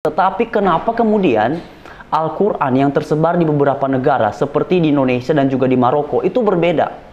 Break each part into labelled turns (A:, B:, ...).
A: Tetapi kenapa kemudian Al-Quran yang tersebar di beberapa negara seperti di Indonesia dan juga di Maroko itu berbeda?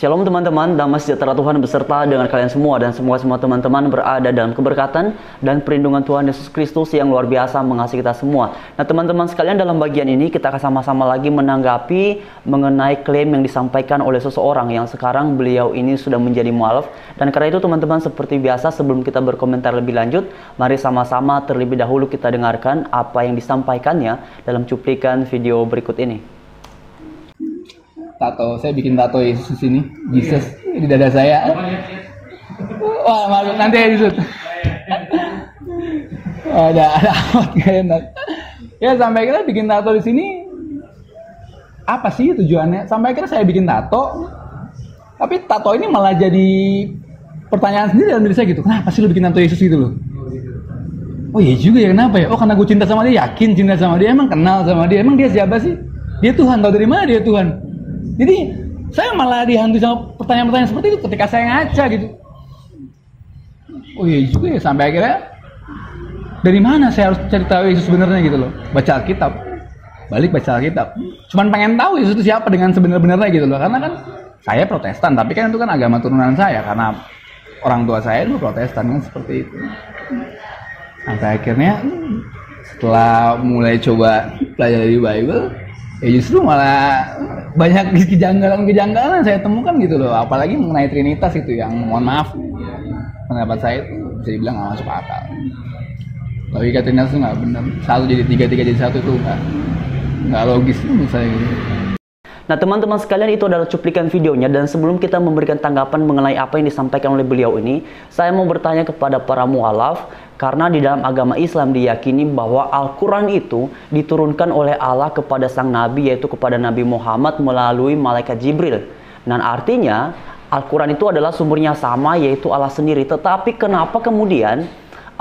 A: Shalom teman-teman, damai sejahtera Tuhan beserta dengan kalian semua, dan semua teman-teman berada dalam keberkatan dan perlindungan Tuhan Yesus Kristus yang luar biasa mengasihi kita semua. Nah teman-teman sekalian, dalam bagian ini kita akan sama-sama lagi menanggapi mengenai klaim yang disampaikan oleh seseorang yang sekarang beliau ini sudah menjadi mualaf. Dan karena itu teman-teman, seperti biasa sebelum kita berkomentar lebih lanjut, mari sama-sama terlebih dahulu kita dengarkan apa yang disampaikannya dalam cuplikan video berikut ini.
B: Tato, saya bikin tato Yesus di sini, Jesus di dada saya. Wah, malu nanti ya Yesus. Ada amat enak. Ya sampai kita bikin tato di sini. Apa sih tujuannya? Sampai akhirnya saya bikin tato, tapi tato ini malah jadi pertanyaan sendiri dalam diri saya gitu. Kenapa sih lu bikin tato Yesus gitu loh? Oh iya juga ya, kenapa ya? Oh karena gue cinta sama dia, yakin cinta sama dia, emang kenal sama dia, emang dia siapa sih? Dia Tuhan, tau dari mana dia Tuhan? Jadi saya malah dihantui sama pertanyaan-pertanyaan seperti itu ketika saya ngaca gitu. Oh iya juga ya, sampai akhirnya dari mana saya harus cari tahu Yesus sebenarnya gitu loh. Baca Alkitab, balik baca Alkitab. Cuman pengen tahu Yesus itu siapa dengan sebenar-benarnya gitu loh. Karena kan saya Protestan, tapi kan itu kan agama turunan saya karena orang tua saya dulu Protestan kan, seperti itu. Sampai akhirnya setelah mulai coba pelajari Bible, ya justru malah banyak kejanggalan-kejanggalan saya temukan gitu loh. Apalagi mengenai Trinitas itu yang mohon maaf, pendapat saya itu bisa dibilang nggak masuk akal. Logika Trinitas itu nggak benar. Satu jadi tiga, tiga jadi satu itu nggak logis menurut saya gitu.
A: Nah teman-teman sekalian, itu adalah cuplikan videonya, dan sebelum kita memberikan tanggapan mengenai apa yang disampaikan oleh beliau ini, saya mau bertanya kepada para mualaf. Karena di dalam agama Islam diyakini bahwa Al-Quran itu diturunkan oleh Allah kepada sang Nabi, yaitu kepada Nabi Muhammad melalui malaikat Jibril. Dan artinya Al-Quran itu adalah sumbernya sama, yaitu Allah sendiri. Tetapi kenapa kemudian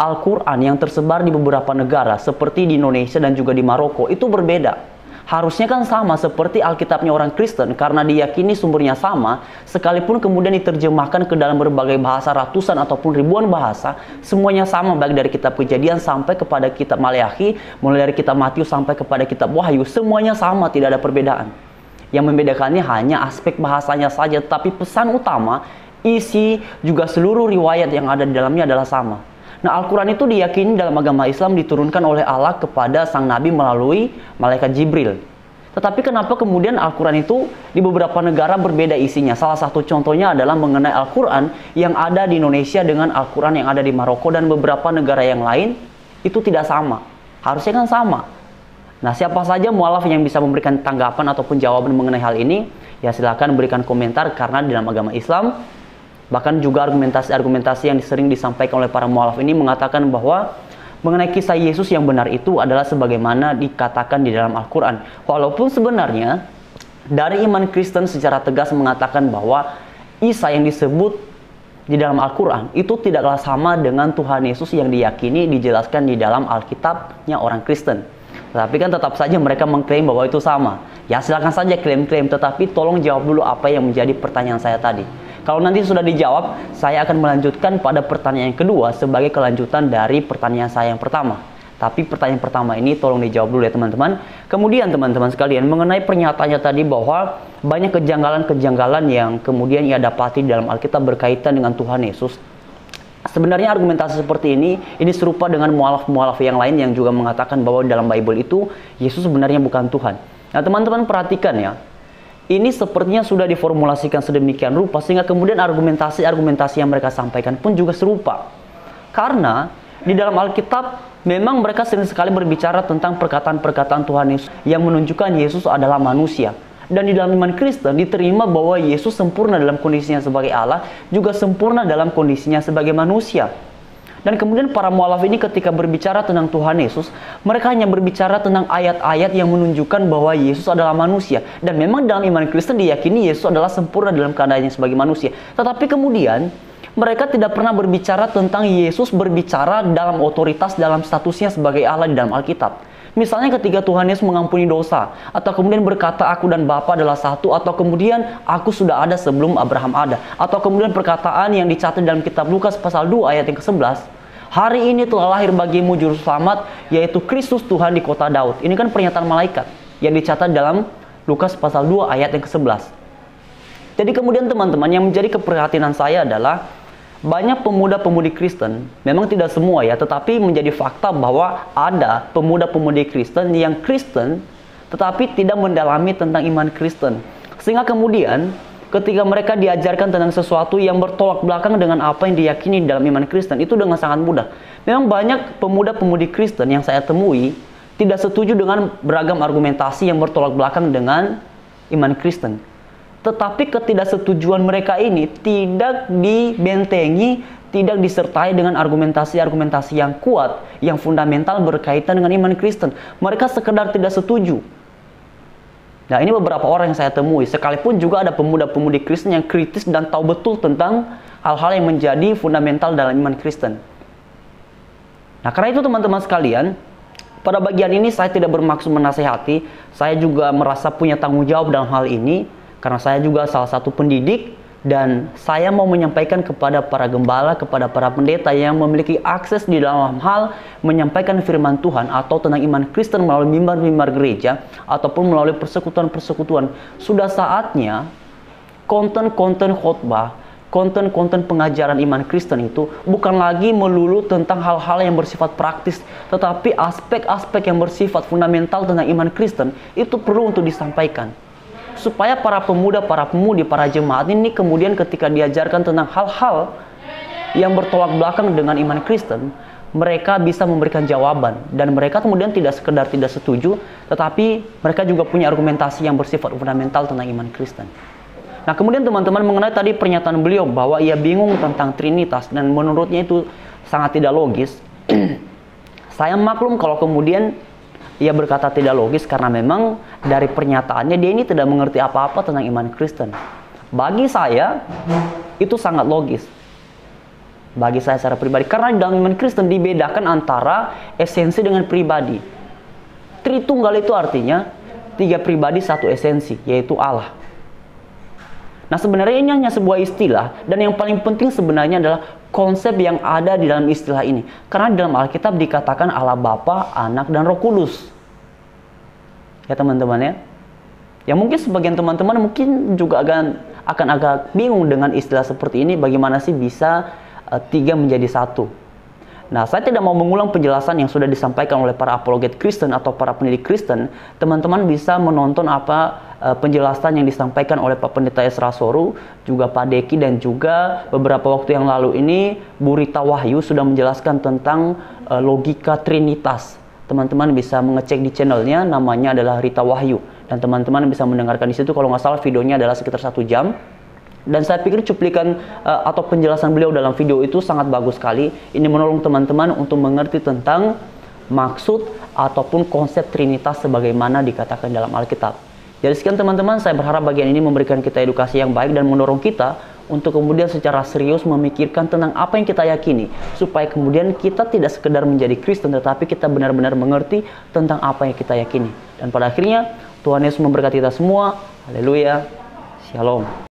A: Al-Quran yang tersebar di beberapa negara seperti di Indonesia dan juga di Maroko itu berbeda? Harusnya kan sama seperti Alkitabnya orang Kristen, karena diyakini sumbernya sama, sekalipun kemudian diterjemahkan ke dalam berbagai bahasa, ratusan ataupun ribuan bahasa, semuanya sama, baik dari kitab Kejadian sampai kepada kitab Maleakhi, mulai dari kitab Matius sampai kepada kitab Wahyu, semuanya sama, tidak ada perbedaan. Yang membedakannya hanya aspek bahasanya saja, tapi pesan utama, isi, juga seluruh riwayat yang ada di dalamnya adalah sama. Nah, Al-Quran itu diyakini dalam agama Islam diturunkan oleh Allah kepada sang Nabi melalui malaikat Jibril. Tetapi kenapa kemudian Al-Quran itu di beberapa negara berbeda isinya? Salah satu contohnya adalah mengenai Al-Quran yang ada di Indonesia dengan Al-Quran yang ada di Maroko dan beberapa negara yang lain itu tidak sama. Harusnya kan sama. Nah, siapa saja mualaf yang bisa memberikan tanggapan ataupun jawaban mengenai hal ini? Ya silakan berikan komentar, karena di dalam agama Islam bahkan juga argumentasi-argumentasi yang sering disampaikan oleh para mualaf ini mengatakan bahwa mengenai kisah Yesus yang benar itu adalah sebagaimana dikatakan di dalam Al-Quran. Walaupun sebenarnya dari iman Kristen secara tegas mengatakan bahwa Isa yang disebut di dalam Al-Quran itu tidaklah sama dengan Tuhan Yesus yang diyakini dijelaskan di dalam Alkitabnya orang Kristen. Tapi kan tetap saja mereka mengklaim bahwa itu sama. Ya silakan saja klaim-klaim, tetapi tolong jawab dulu apa yang menjadi pertanyaan saya tadi. Kalau nanti sudah dijawab, saya akan melanjutkan pada pertanyaan yang kedua sebagai kelanjutan dari pertanyaan saya yang pertama. Tapi pertanyaan pertama ini tolong dijawab dulu ya teman-teman. Kemudian teman-teman sekalian, mengenai pernyataannya tadi bahwa banyak kejanggalan-kejanggalan yang kemudian ia dapati dalam Alkitab berkaitan dengan Tuhan Yesus. Sebenarnya argumentasi seperti ini serupa dengan mualaf-mualaf yang lain yang juga mengatakan bahwa dalam Bible itu Yesus sebenarnya bukan Tuhan. Nah teman-teman perhatikan ya. Ini sepertinya sudah diformulasikan sedemikian rupa sehingga kemudian argumentasi-argumentasi yang mereka sampaikan pun juga serupa. Karena di dalam Alkitab memang mereka sering sekali berbicara tentang perkataan-perkataan Tuhan Yesus yang menunjukkan Yesus adalah manusia. Dan di dalam iman Kristen diterima bahwa Yesus sempurna dalam kondisinya sebagai Allah, juga sempurna dalam kondisinya sebagai manusia. Dan kemudian para mualaf ini ketika berbicara tentang Tuhan Yesus, mereka hanya berbicara tentang ayat-ayat yang menunjukkan bahwa Yesus adalah manusia. Dan memang dalam iman Kristen diyakini Yesus adalah sempurna dalam keadaannya sebagai manusia. Tetapi kemudian mereka tidak pernah berbicara tentang Yesus berbicara dalam otoritas, dalam statusnya sebagai Allah di dalam Alkitab. Misalnya ketika Tuhan Yesus mengampuni dosa, atau kemudian berkata aku dan Bapa adalah satu, atau kemudian aku sudah ada sebelum Abraham ada, atau kemudian perkataan yang dicatat dalam kitab Lukas pasal 2 ayat yang ke-11, hari ini telah lahir bagimu juru selamat, yaitu Kristus Tuhan di kota Daud. Ini kan pernyataan malaikat yang dicatat dalam Lukas pasal 2 ayat yang ke-11. Jadi kemudian teman-teman, yang menjadi keprihatinan saya adalah banyak pemuda-pemudi Kristen, memang tidak semua ya, tetapi menjadi fakta bahwa ada pemuda-pemudi Kristen yang Kristen tetapi tidak mendalami tentang iman Kristen. Sehingga kemudian ketika mereka diajarkan tentang sesuatu yang bertolak belakang dengan apa yang diyakini dalam iman Kristen, itu dengan sangat mudah. Memang banyak pemuda-pemudi Kristen yang saya temui tidak setuju dengan beragam argumentasi yang bertolak belakang dengan iman Kristen. Tetapi ketidaksetujuan mereka ini tidak dibentengi, tidak disertai dengan argumentasi-argumentasi yang kuat, yang fundamental berkaitan dengan iman Kristen. Mereka sekedar tidak setuju. Nah, ini beberapa orang yang saya temui. Sekalipun juga ada pemuda-pemudi Kristen yang kritis dan tahu betul tentang hal-hal yang menjadi fundamental dalam iman Kristen. Nah, karena itu teman-teman sekalian, pada bagian ini saya tidak bermaksud menasehati. Saya juga merasa punya tanggung jawab dalam hal ini, karena saya juga salah satu pendidik, dan saya mau menyampaikan kepada para gembala, kepada para pendeta yang memiliki akses di dalam hal menyampaikan firman Tuhan atau tentang iman Kristen melalui mimbar-mimbar gereja ataupun melalui persekutuan-persekutuan. Sudah saatnya konten-konten khotbah, konten-konten pengajaran iman Kristen itu bukan lagi melulu tentang hal-hal yang bersifat praktis, tetapi aspek-aspek yang bersifat fundamental tentang iman Kristen itu perlu untuk disampaikan. Supaya para pemuda, para pemudi, para jemaat ini kemudian ketika diajarkan tentang hal-hal yang bertolak belakang dengan iman Kristen, mereka bisa memberikan jawaban. Dan mereka kemudian tidak sekedar tidak setuju, tetapi mereka juga punya argumentasi yang bersifat fundamental tentang iman Kristen. Nah, kemudian teman-teman mengenai tadi pernyataan beliau bahwa ia bingung tentang Trinitas dan menurutnya itu sangat tidak logis. Saya maklum kalau kemudian ia berkata tidak logis karena memang dari pernyataannya dia ini tidak mengerti apa-apa tentang iman Kristen. Bagi saya itu sangat logis. Bagi saya secara pribadi, karena dalam iman Kristen dibedakan antara esensi dengan pribadi. Tritunggal itu artinya 3 pribadi 1 esensi, yaitu Allah. Nah, sebenarnya ini hanya sebuah istilah, dan yang paling penting sebenarnya adalah konsep yang ada di dalam istilah ini. Karena dalam Alkitab dikatakan Allah Bapa, Anak, dan Roh Kudus. Ya teman-teman ya. Yang mungkin sebagian teman-teman mungkin juga akan agak bingung dengan istilah seperti ini. Bagaimana sih bisa 3 menjadi 1? Nah, saya tidak mau mengulang penjelasan yang sudah disampaikan oleh para apologet Kristen atau para pendidik Kristen. Teman-teman bisa menonton penjelasan yang disampaikan oleh Pak Pendeta Esra Soru, juga Pak Deki, dan juga beberapa waktu yang lalu ini Bu Rita Wahyu sudah menjelaskan tentang logika Trinitas. Teman-teman bisa mengecek di channelnya, namanya adalah Rita Wahyu, dan teman-teman bisa mendengarkan di situ. Kalau nggak salah videonya adalah sekitar 1 jam. Dan saya pikir cuplikan atau penjelasan beliau dalam video itu sangat bagus sekali. Ini menolong teman-teman untuk mengerti tentang maksud ataupun konsep Trinitas sebagaimana dikatakan dalam Alkitab. Jadi sekian teman-teman, saya berharap bagian ini memberikan kita edukasi yang baik dan mendorong kita untuk kemudian secara serius memikirkan tentang apa yang kita yakini, supaya kemudian kita tidak sekedar menjadi Kristen, tetapi kita benar-benar mengerti tentang apa yang kita yakini. Dan pada akhirnya Tuhan Yesus memberkati kita semua. Haleluya. Shalom.